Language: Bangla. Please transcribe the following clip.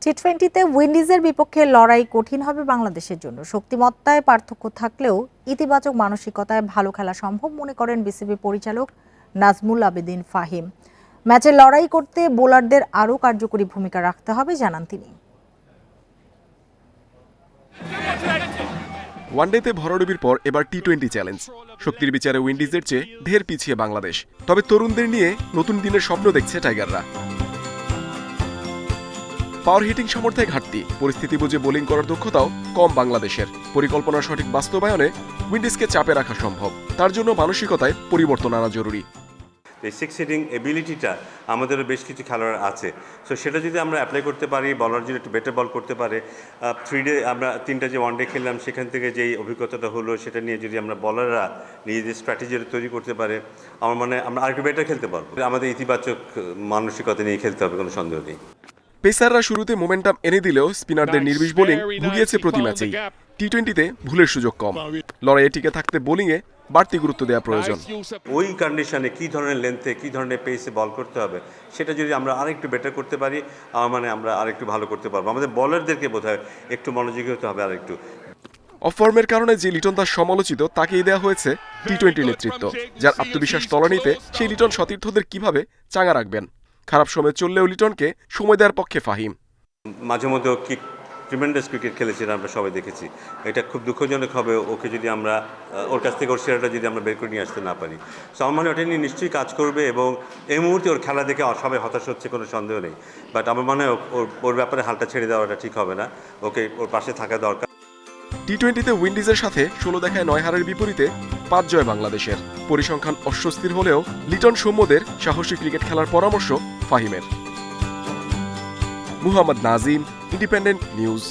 টি-20তে উইন্ডিজের বিপক্ষে লড়াই কঠিন হবে বাংলাদেশের জন্য। শক্তিমত্তায় পার্থক্য থাকলেও ইতিবাচক মানসিকতায় ভালো খেলা সম্ভব মনে করেন বিসিবি পরিচালক নাজমুল আবেদিন ফাহিম। ম্যাচে লড়াই করতে বোলারদের আরও কার্যকরী ভূমিকা রাখতে হবে জানান তিনি। ওয়ানডেতে ভরাডুবির পর এবার টি-20 চ্যালেঞ্জ। শক্তির বিচারে উইন্ডিজের চেয়ে ঢের পিছিয়ে বাংলাদেশ, তবে তরুণদের নিয়ে নতুন দিনের স্বপ্ন দেখছে টাইগাররা। পাওয়ার হিটিং সামর্থ্যে ঘাটতি, পরিস্থিতি বুঝে বোলিং করার দক্ষতাও কম বাংলাদেশের। পরিকল্পনার সঠিক বাস্তবায়নে উইন্ডিজকে চাপে রাখা সম্ভব, তার জন্য মানসিকতায় পরিবর্তন আনা জরুরি। সিক্স হিটিং এবিলিটিটা আমাদেরও বেশ কিছু খেলোয়াড় আছে, সো সেটা যদি আমরা অ্যাপ্লাই করতে পারি, বলার জন্য একটু বেটার বল করতে পারে। 3 ডে আমরা 3টা যে ওয়ানডে খেললাম সেখান থেকে যেই অভিজ্ঞতাটা হলো সেটা নিয়ে যদি আমরা বলাররা নিজেদের স্ট্র্যাটেজি তৈরি করতে পারে, আমার মনে আমরা আরেকটু বেটার খেলতে পারবো। আমাদের ইতিবাচক মানসিকতা নিয়ে খেলতে হবে, কোনো সন্দেহ নেই। পেসাররা শুরুতে মোমেন্টাম এনে দিলেও স্পিনারদের নির্বিষ বোলিং ভুগিয়েছে প্রতি ম্যাচেই। টি-20তে ভুলের সুযোগ কম, লড়াইয়ে টিকে থাকতে বোলিংয়ে বাড়তি গুরুত্ব দেওয়া প্রয়োজন। ওই কন্ডিশনে কী ধরনের লেন্থে কী ধরনের পেসে বল করতে হবে সেটা যদি আমরা আরেকটু বেটার করতে পারি, মানে আমরা আরেকটু ভালো করতে পারবো। আমাদের বলারদেরকে বোধহয় একটু মনোযোগী হতে হবে আরেকটু। অফ-ফর্মের কারণে যে লিটন দাস সমালোচিত, তাকেই দেওয়া হয়েছে টি-20 নেতৃত্ব। যার আত্মবিশ্বাস তলানিতে সেই লিটন সতীর্থদের কিভাবে চাঙা রাখবেন। খারাপ সময় চললেও লিটনকে সময় দেওয়ার পক্ষে ফাহিম। মাঝে মধ্যে কি ট্রিমেন্ডাস ক্রিকেট খেলেছেন আমরা সবাই দেখেছি। এটা খুব দুঃখজনক হবে ওকে যদি আমরা ওর কাছ থেকে ওর সেরাটা যদি আমরা বের করে নিয়ে আসতে না পারি। সো আমার মনে হয় ওটা নিয়ে নিশ্চয়ই কাজ করবে, এবং এই মুহূর্তে ওর খেলা দেখে সবাই হতাশ হচ্ছে, কোনো সন্দেহ নেই। বাট আমার মনে হয় ওর ব্যাপারে হালটা ছেড়ে দেওয়াটা ঠিক হবে না, ওকে ওর পাশে থাকা দরকার। টি-20তে উইন্ডিজের সাথে 16 দেখায় 9 হারের বিপরীতে 5 জয় বাংলাদেশের। পরিসংখ্যান অস্বস্তির হলেও লিটন সৌম্যদের সাহসী ক্রিকেট খেলার পরামর্শ ফাহিমের। Muhammad Nazim, independent news.